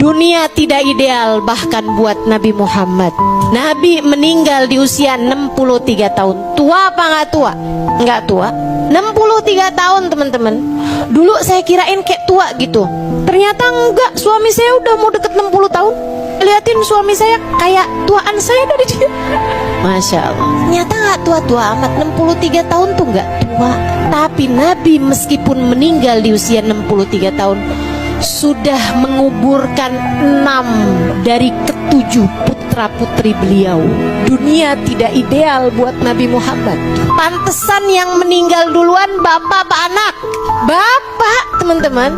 Dunia tidak ideal bahkan buat Nabi Muhammad. Nabi meninggal di usia 63 tahun. Tua apa nggak tua? Nggak tua. 63 tahun teman-teman. Dulu saya kirain kayak tua gitu. Ternyata enggak, suami saya udah mau deket 60 tahun. Liatin suami saya kayak tuaan saya dari dia. Masya Allah. Ternyata nggak tua-tua amat. 63 tahun tuh nggak tua. Tapi Nabi meskipun meninggal di usia 63 tahun sudah menguburkan 6 dari ke-7 putra-putri beliau. Dunia tidak ideal buat Nabi Muhammad. Pantesan yang meninggal duluan bapak apa anak? Bapak, teman-teman.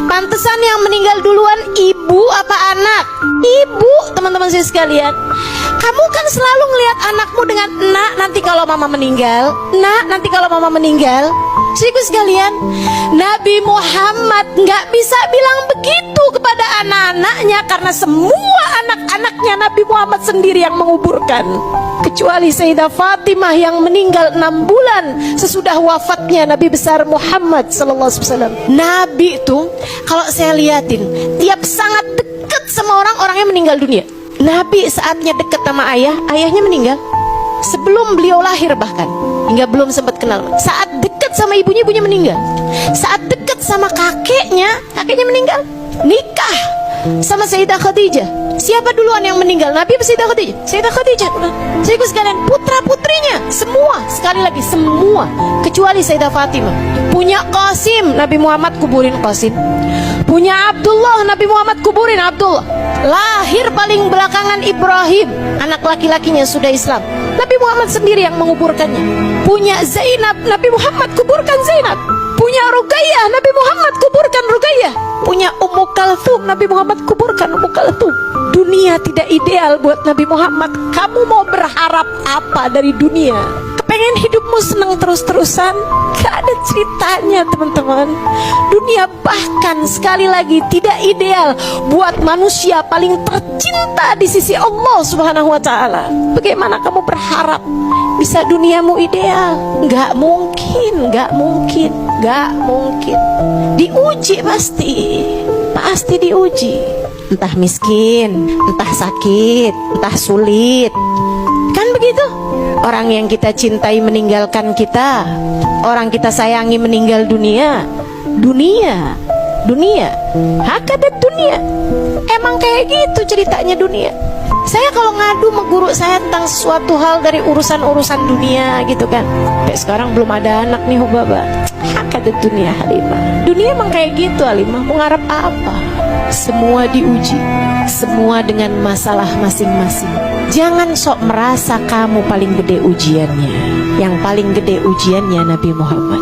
Pantesan yang meninggal duluan ibu apa anak? Ibu, teman-teman saya sekalian. Kamu kan selalu ngelihat anakmu dengan nak nanti kalau mama meninggal, nak nanti kalau mama meninggal. Saudaraku sekalian, Nabi Muhammad nggak bisa bilang begitu kepada anak-anaknya karena semua anak-anaknya Nabi Muhammad sendiri yang menguburkan. Kecuali Sayyidah Fatimah yang meninggal 6 bulan sesudah wafatnya Nabi besar Muhammad sallallahu alaihi wasallam. Nabi itu kalau saya liatin tiap sangat dekat sama orangnya meninggal dunia. Nabi saatnya dekat sama ayahnya meninggal sebelum beliau lahir, bahkan hingga belum sempat kenal. Saat dekat sama ibunya meninggal. Saat dekat sama kakeknya meninggal. Nikah sama Sayyidah Khadijah, siapa duluan yang meninggal? Nabi atau Sayyidah Khadijah? Sayyidah Khadijah. Saya sekalian, putra-putrinya semua, sekali lagi semua, kecuali Sayyidah Fatimah. Punya Qasim, Nabi Muhammad kuburin Qasim. Punya Abdullah, Nabi Muhammad kuburin Abdullah. Lahir paling belakangan Ibrahim, anak laki-lakinya sudah Islam. Nabi Muhammad sendiri yang menguburkannya. Punya Zainab, Nabi Muhammad kuburkan Zainab. Punya Ruqayyah, Nabi Muhammad kuburkan Ruqayyah. Punya Ummu Kalthum, Nabi Muhammad kuburkan Ummu Kalthum. Dunia tidak ideal buat Nabi Muhammad. Kamu mau berharap apa dari dunia? Pengen hidupmu senang terus-terusan? Gak ada ceritanya, teman-teman. Dunia bahkan sekali lagi tidak ideal buat manusia paling tercinta di sisi Allah Subhanahu wa ta'ala. Bagaimana kamu berharap bisa duniamu ideal? Gak mungkin, gak mungkin, gak mungkin. Diuji pasti diuji. Entah miskin, entah sakit, entah sulit. Kan begitu? Orang yang kita cintai meninggalkan kita, orang kita sayangi meninggal dunia. Hakadat dunia. Emang kayak gitu ceritanya dunia. Saya kalau ngadu sama guru saya tentang suatu hal dari urusan-urusan dunia gitu kan, sampai sekarang belum ada anak nih Hubaba. Hakadat dunia Halimah. Dunia emang kayak gitu Halimah. Mau ngarep apa? Semua diuji, semua dengan masalah masing-masing. Jangan sok merasa kamu paling gede ujiannya. Yang paling gede ujiannya Nabi Muhammad.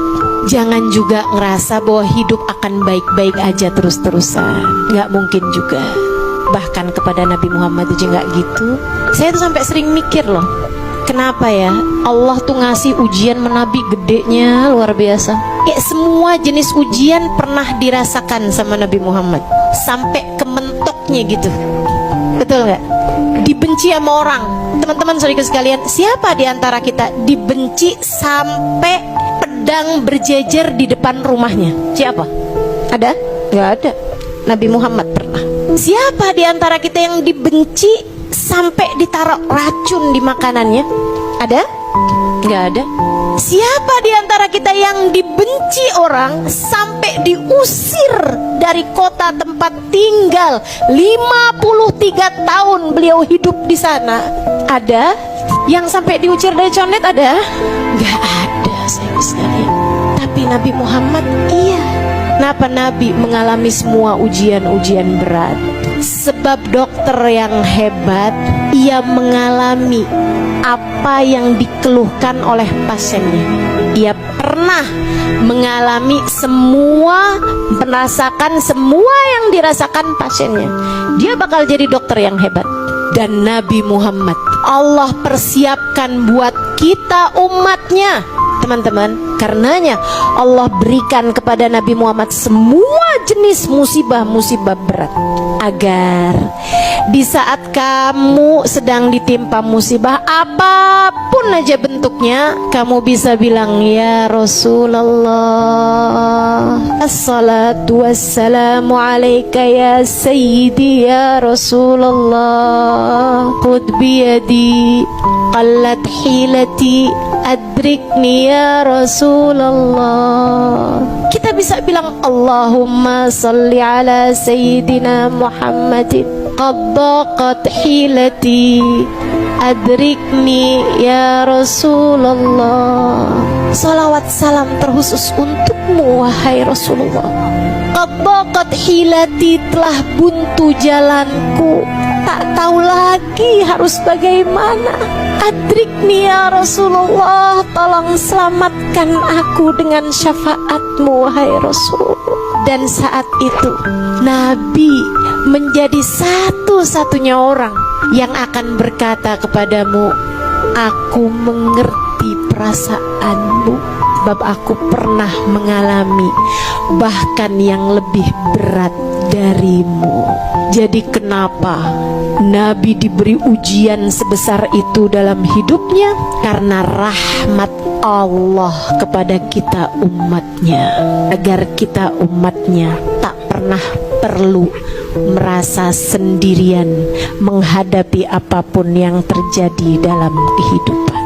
Jangan juga ngerasa bahwa hidup akan baik-baik aja terus-terusan. Gak mungkin juga. Bahkan kepada Nabi Muhammad aja gak gitu. Saya tuh sampai sering mikir loh, kenapa ya Allah tuh ngasih ujian menabi gedenya luar biasa. Kayak semua jenis ujian pernah dirasakan sama Nabi Muhammad, sampai ke mentoknya gitu. Betul gak? Dibenci sama orang. Teman-teman saudara sekalian, siapa di antara kita dibenci sampai pedang berjejer di depan rumahnya? Siapa? Ada? Gak ada. Nabi Muhammad pernah. Siapa di antara kita yang dibenci sampai ditaruh racun di makanannya? Ada? Gak ada. Siapa di antara kita yang dibenci orang sampai diusir dari kota tempat tinggal? 53 tahun beliau hidup di sana. Ada? Yang sampai diusir dari condet ada? Gak ada, sayang sekalian. Tapi Nabi Muhammad iya. Kenapa Nabi mengalami semua ujian-ujian berat? Sebab dokter yang hebat, ia mengalami apa yang dikeluhkan oleh pasiennya. Ia pernah mengalami semua, merasakan semua yang dirasakan pasiennya. Dia bakal jadi dokter yang hebat. Dan Nabi Muhammad Allah persiapkan buat kita umatnya teman-teman. Karenanya Allah berikan kepada Nabi Muhammad semua jenis musibah-musibah berat, agar di saat kamu sedang ditimpa musibah apapun aja bentuknya, kamu bisa bilang, ya Rasulullah, assalatu wassalamu alaika ya sayyidi ya Rasulullah, khud biyadi qallat hilati adrikni ya Rasulullah. Kita bisa bilang, Allahumma salli ala sayyidina Muhammadin qad daqat hilati adrikni ya Rasulullah. Salawat salam terkhusus untukmu wahai Rasulullah. Qad daqat hilati, telah buntu jalanku, tak tahu lagi harus bagaimana. Adrikni ya Rasulullah, tolong selamatkan aku dengan syafaatmu wahai Rasul. Dan saat itu Nabi menjadi satu-satunya orang yang akan berkata kepadamu, aku mengerti perasaanmu, sebab aku pernah mengalami bahkan yang lebih berat darimu. Jadi kenapa Nabi diberi ujian sebesar itu dalam hidupnya? Karena rahmat Allah kepada kita umatnya, agar kita umatnya tak pernah perlu merasa sendirian menghadapi apapun yang terjadi dalam kehidupan.